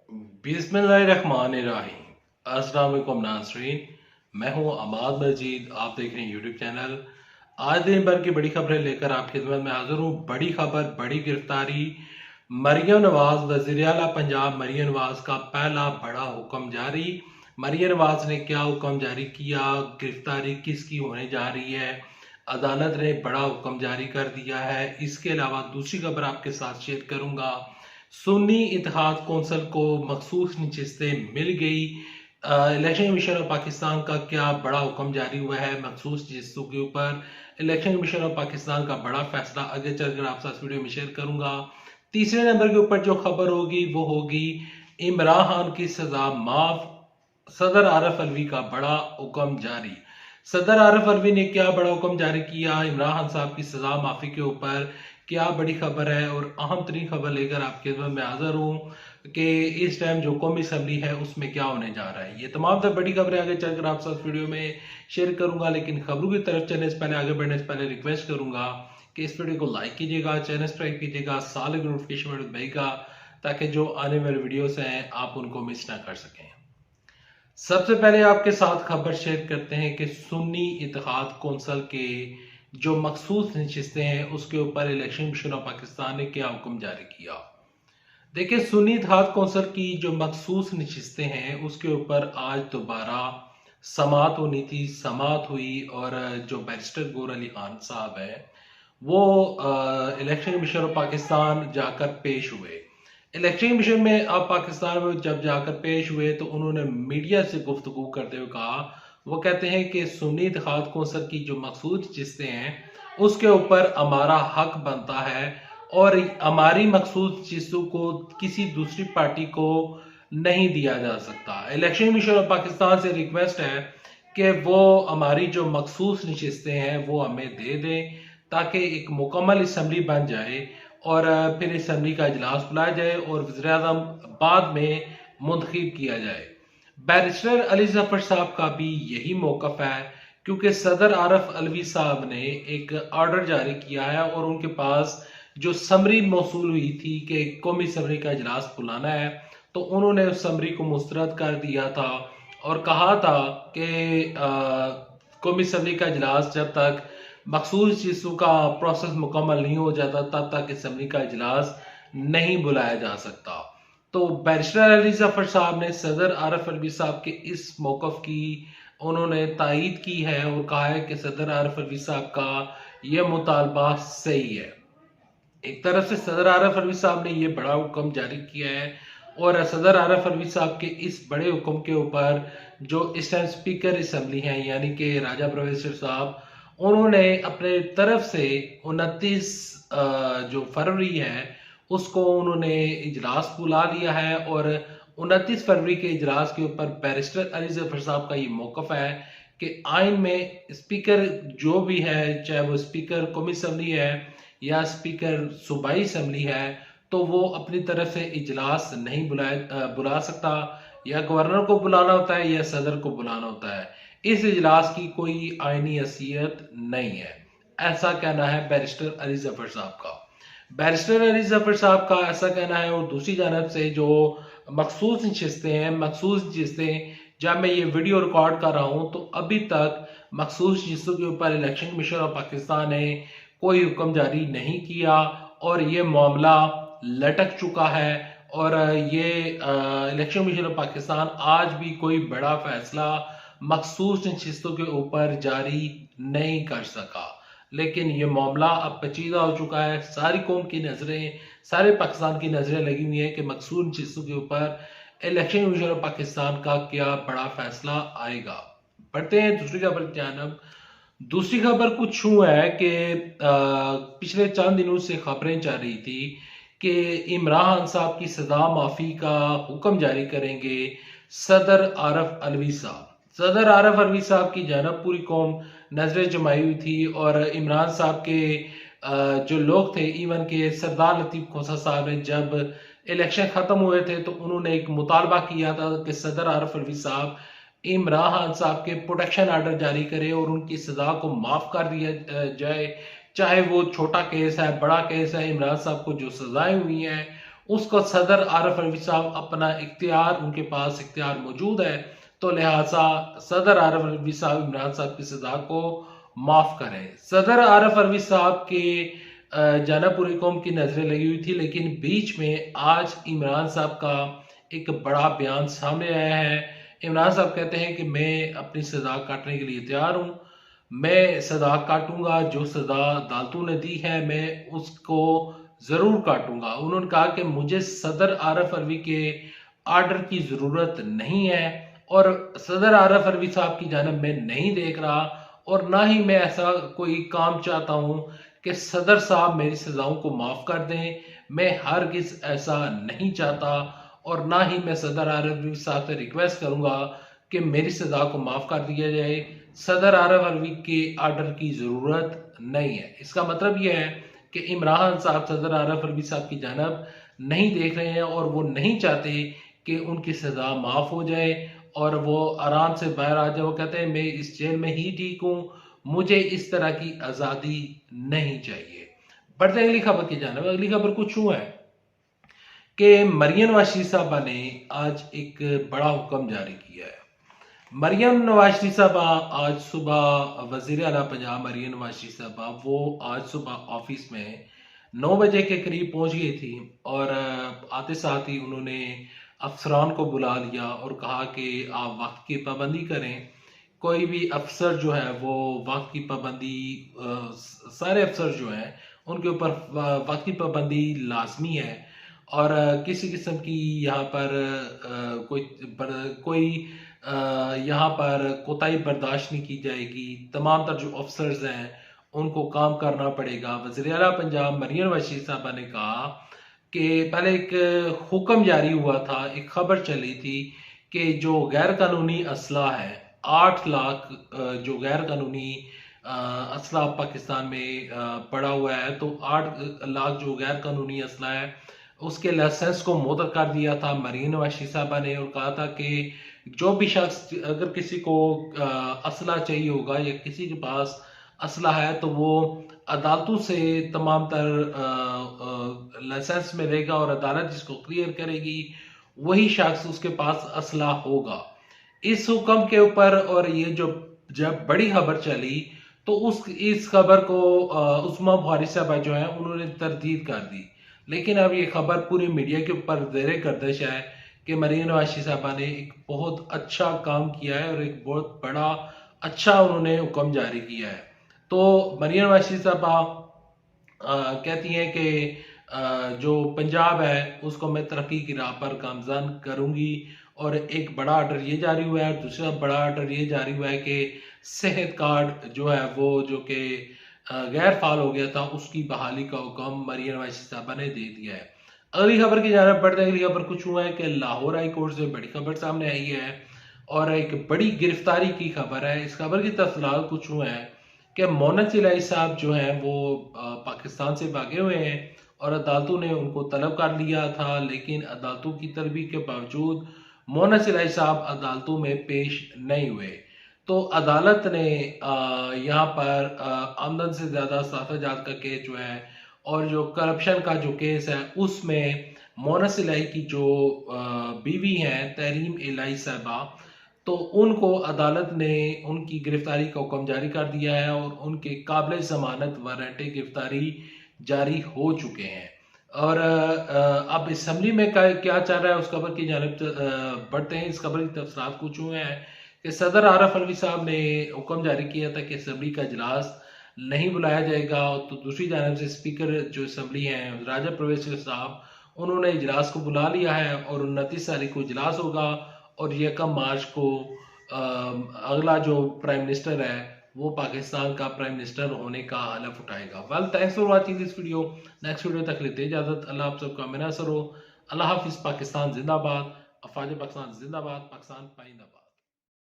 बिस्मिल्लाहिर्रहमानिर्रहीम। अस्सलाम वालेकुम नाज़रीन, मैं हूं अमाद मजीद। आप देख रहे हैं यूट्यूब चैनल। आज दिन भर की बड़ी खबरें लेकर आपकी खिदमत में हाजिर हूं। बड़ी खबर, बड़ी गिरफ्तारी। मरियम नवाज, वज़ीर आला पंजाब मरियम नवाज का पहला बड़ा हुक्म जारी। मरियम नवाज ने क्या हुक्म जारी किया, गिरफ्तारी किसकी होने जा रही है, अदालत ने बड़ा हुक्म जारी कर दिया है। इसके अलावा दूसरी खबर आपके साथ शेयर करूंगा। सुन्नी इत्तेहाद कौंसिल को मखसूस नशिस्तें मिल गई। इलेक्शन कमीशन ऑफ पाकिस्तान का क्या बड़ा हुक्म जारी हुआ है मखसूस नशिस्तों के ऊपर। इलेक्शन कमीशन ऑफ पाकिस्तान का बड़ा फैसला आगे चलकर आप साथ वीडियो में शेयर करूंगा। तीसरे नंबर के ऊपर जो खबर होगी वो होगी इमरान खान की सजा माफ, सदर आरिफ अलवी का बड़ा हुक्म जारी। सदर आरिफ अलवी ने क्या बड़ा हुक्म जारी किया इमरान खान साहब की सजा माफी के ऊपर, क्या बड़ी खबर है और अहम तरीन खबर लेकर आपके खिदमत में हाजिर हूँ कि इस टाइम जो कौमी असम्बली है उसमें क्या होने जा रहा है। ये तमाम तर बड़ी खबरें आगे चलकर आप साथ वीडियो में शेयर करूंगा, लेकिन खबरों की तरफ चलने से पहले, आगे बढ़ने से पहले रिक्वेस्ट करूंगा कि इस वीडियो को लाइक कीजिएगा, चैनल सब्सक्राइब कीजिएगा, साल की नोटिफिकेशन बटन दबाइएगा ताकि जो आने वाले वीडियोस हैं आप उनको मिस ना कर सकें। सबसे पहले आपके साथ खबर शेयर करते हैं कि सुन्नी इत्तेहाद कौंसिल के जो मखसूस नशिस्तें हैं उसके ऊपर इलेक्शन कमीशन ऑफ पाकिस्तान ने क्या हुक्म जारी किया। देखिए, सुन्नी इत्तेहाद कौंसिल की जो मखसूस नशिस्तें हैं उसके ऊपर आज दोबारा समात होनी थी, समात हुई और जो बैरिस्टर गौहर अली खान साहब हैं वो इलेक्शन कमीशन ऑफ पाकिस्तान जाकर पेश हुए। इलेक्शन कमीशन में अब पाकिस्तान में जब जाकर पेश हुए तो उन्होंने मीडिया से गुफ्तगू करते हुए कहा, वो कहते हैं कि सुन्नी इत्तेहाद कौंसिल की जो मखसूस नशिस्तें हैं उसके ऊपर हमारा हक बनता है और हमारी मखसूस नशिस्तों को किसी दूसरी पार्टी को नहीं दिया जा सकता। इलेक्शन कमीशन ऑफ पाकिस्तान से रिक्वेस्ट है कि वो हमारी जो मखसूस नशिस्तें हैं वो हमें दे दें ताकि एक मुकम्मल असम्बली बन जाए और फिर असम्बली का इजलास बुलाया जाए और वज़ीर-ए-आज़म बाद में मुंतखब किया जाए। बैरिस्टर अली जफर साहब का भी यही मौकफ है क्योंकि सदर आरिफ अलवी साहब ने एक ऑर्डर जारी किया है और उनके पास जो समरी मौसूल हुई थी कि कौमी असम्बली का इजलास बुलाना है तो उन्होंने उस समरी को मुस्तरद कर दिया था और कहा था कि कौमी असम्बली का इजलास जब तक मखसूस चीज़ों का प्रोसेस मुकम्मल नहीं हो जाता तब तक असम्बली का इजलास नहीं बुलाया जा सकता। तो बैरिस्टर अली जफर साहब ने सदर आरिफ अलवी साहब के इस मौकफ की उन्होंने तायीद की है और कहा है कि सदर आरिफ अलवी साहब का यह मुतालबा सही है। एक तरफ से सदर आरिफ अलवी साहब ने यह बड़ा हुक्म जारी किया है और सदर आरिफ अलवी साहब के इस बड़े हुक्म के ऊपर जो इस टाइम स्पीकर असम्बली हैं यानी कि राजा प्रोफेसर साहब, उन्होंने अपने तरफ से 29 जो फरवरी है उसको उन्होंने इजलास बुला लिया है और 29 फरवरी के इजलास के ऊपर बैरिस्टर अली जफर साहब का ये मौकफ है कि आइन में स्पीकर जो भी है, चाहे वो स्पीकर कौमी असम्बली है या स्पीकर सूबाई असम्बली है, तो वो अपनी तरफ से इजलास नहीं बुला सकता। या गवर्नर को बुलाना होता है या सदर को बुलाना होता है। इस इजलास की कोई आईनी हैसियत नहीं है, ऐसा कहना है बैरिस्टर अली जफर साहब का। बैरिस्टर अली जफर साहब का ऐसा कहना है और दूसरी जानब से जो मखसूस नशिस्तें हैं, मखसूस नशिस्तें जब मैं ये वीडियो रिकॉर्ड कर रहा हूँ तो अभी तक मखसूस नशिस्तों के ऊपर इलेक्शन कमीशन ऑफ पाकिस्तान ने कोई हुक्म जारी नहीं किया और ये मामला लटक चुका है और ये इलेक्शन कमीशन ऑफ पाकिस्तान आज भी कोई बड़ा फैसला मखसूस नशिस्तों के ऊपर जारी नहीं कर सका। लेकिन ये मामला अब पेचीदा हो चुका है। सारी कौम की नजरें, सारे पाकिस्तान की नजरें लगी हुई हैं कि मखसूस नशिस्तों के ऊपर इलेक्शन कमीशन ऑफ पाकिस्तान का क्या बड़ा फैसला आएगा। बढ़ते हैं दूसरी खबर की जानब। दूसरी खबर कुछ यूं है कि पिछले चंद दिनों से खबरें चल रही थी कि इमरान खान साहब की सजा माफी का हुक्म जारी करेंगे सदर आरिफ अलवी साहब। सदर आरिफ अलवी साहब की जानब पूरी कौम नजरें जमाई हुई थी और इमरान साहब के जो लोग थे, इवन के सरदार लतीफ खोसा साहब ने जब इलेक्शन खत्म हुए थे तो उन्होंने एक मुतालबा किया था कि सदर आरिफ अलवी साहब इमरान खान साहब के प्रोटेक्शन आर्डर जारी करे और उनकी सजा को माफ कर दिया जाए, चाहे वो छोटा केस है, बड़ा केस है। इमरान साहब को जो सजाएं हुई हैं उसको सदर आरिफ अलवी साहब अपना इख्तियार, उनके पास इख्तियार मौजूद है, तो लिहाजा सदर आरिफ अलवी साहब इमरान साहब की सजा को माफ करें। सदर आरिफ अलवी साहब के जाना पूरी कौम की नजरें लगी हुई थी, लेकिन बीच में आज इमरान साहब का एक बड़ा बयान सामने आया है। इमरान साहब कहते हैं कि मैं अपनी सजा काटने के लिए तैयार हूं, मैं सजा काटूंगा, जो सजा अदालतों ने दी है मैं उसको जरूर काटूंगा। उन्होंने कहा कि मुझे सदर आरिफ अलवी के आर्डर की जरूरत नहीं है और सदर आरिफ अलवी साहब की जानब मैं नहीं देख रहा, और ना ही मैं ऐसा कोई काम चाहता हूं कि सदर साहब मेरी सजाओं को माफ कर दें। मैं हरगिज ऐसा नहीं चाहता, और ना ही मैं सदर आरिफ अलवी साहब से रिक्वेस्ट करूंगा कि मेरी सजा को माफ कर दिया जाए। सदर आरिफ अलवी के आर्डर की जरूरत नहीं है। इसका मतलब यह है कि इमरान साहब सदर आरिफ अलवी साहब की जानब नहीं देख रहे हैं और वो नहीं चाहते कि उनकी सजा माफ हो जाए और वो आराम से बाहर आ जाए। वो कहते हैं मैं इस जेल में ही ठीक हूं, मुझे इस तरह की आजादी नहीं चाहिए। बढ़ते हैं अगली खबर की जानब। अगली खबर कुछ यूं है कि मरियम नवाज शरीफ साहबा ने आज एक बड़ा हुक्म जारी किया है। मरियम नवाज शरीफ साहबा आज सुबह वजीर आला पंजाब मरियम नवाज शरीफ साहबा वो आज सुबह ऑफिस में 9 बजे के करीब पहुंच गई थी, और आते साथ ही उन्होंने अफसरान को बुला लिया और कहा कि आप वक्त की पाबंदी करें। कोई भी अफसर जो है वो वक्त की पाबंदी, सारे अफसर जो हैं उनके ऊपर वक्त की पाबंदी लाजमी है, और किसी किस्म की यहाँ पर कोई यहाँ पर कोताही बर्दाश्त नहीं की जाएगी। तमाम तर जो अफसर्स हैं उनको काम करना पड़ेगा। वज़ीर आला पंजाब मरियम नवाज शरीफ साहबा ने कहा कि पहले एक हुक्म जारी हुआ था, एक खबर चली थी कि जो गैर कानूनी असला है 8 लाख जो गैर कानूनी असला पाकिस्तान में पड़ा हुआ है, तो 8 लाख जो गैर कानूनी असला है उसके लाइसेंस को मुअत्तल कर दिया था मरियम नवाज शरीफ साहबा ने, और कहा था कि जो भी शख्स अगर किसी को असला चाहिए होगा या किसी के पास असला है तो वो अदालतों से तमाम तर लाइसेंस में देगा और अदालत जिसको क्लियर करेगी वही शख्स उसके पास असला होगा। इस हुक्म के ऊपर और ये जो जब बड़ी खबर चली तो इस खबर को उस्मा बुखारी साहबा जो है उन्होंने तरदीद कर दी, लेकिन अब ये खबर पूरी मीडिया के ऊपर ज़ेरे गर्दिश है कि मरियम नवाज शरीफ साहबा ने एक बहुत अच्छा काम किया है और एक बहुत बड़ा अच्छा उन्होंने हुक्म जारी किया है। तो मरियम नवाज शरीफ साहबा कहती हैं कि जो पंजाब है उसको मैं तरक्की की राह पर गामजन करूंगी, और एक बड़ा ऑर्डर ये जारी हुआ है। दूसरा बड़ा ऑर्डर ये जारी हुआ है कि सेहत कार्ड जो है वो जो कि गैर फाल हो गया था उसकी बहाली का हुक्म मरियम नवाज शरीफ साहबा ने दे दिया है। अगली खबर की जानब बढ़ते हैं। अगली खबर कुछ हुआ है कि लाहौर हाई कोर्ट से बड़ी खबर सामने आई है और एक बड़ी गिरफ्तारी की खबर है। इस खबर की तफसीलात कुछ हुआ है कि मोनस इलाही साहब जो हैं वो पाकिस्तान से भागे हुए हैं और अदालतों ने उनको तलब कर लिया था, लेकिन अदालतों की तलबी के बावजूद मोनस इलाही साहब अदालतों में पेश नहीं हुए। तो अदालत ने यहाँ पर आमदन से ज्यादा साथाजात का केस जो है और जो करप्शन का जो केस है उसमें मोनस इलाही की जो बीवी हैं तहरीम इलाही साहबा, तो उनको अदालत ने उनकी गिरफ्तारी का हुक्म जारी कर दिया है और उनके काबिल जमानत वारंट गिरफ्तारी जारी हो चुके हैं। और अब असम्बली में क्या चल रहा है उस खबर की जानिब बढ़ते हैं। इस खबर की तफसीलात कुछ हुए हैं कि सदर आरिफ अलवी साहब ने हुक्म जारी किया था कि असम्बली का इजलास नहीं बुलाया जाएगा, तो दूसरी जानब से स्पीकर जो असम्बली हैं राजा परवेज साहब उन्होंने इजलास को बुला लिया है और 29 तारीख को इजलास होगा और 1 मार्च को अगला जो प्राइम मिनिस्टर है वो पाकिस्तान का प्राइम मिनिस्टर होने का हलफ उठाएगा। Well, thanks for watching this video. Next video तक लेते इजाजत। अल्लाह आप सबका मिनासर हो। अल्लाह हाफिज। पाकिस्तान जिंदाबाद। अफवाज पाकिस्तान जिंदाबाद। पाकिस्तान पाइंदाबाद।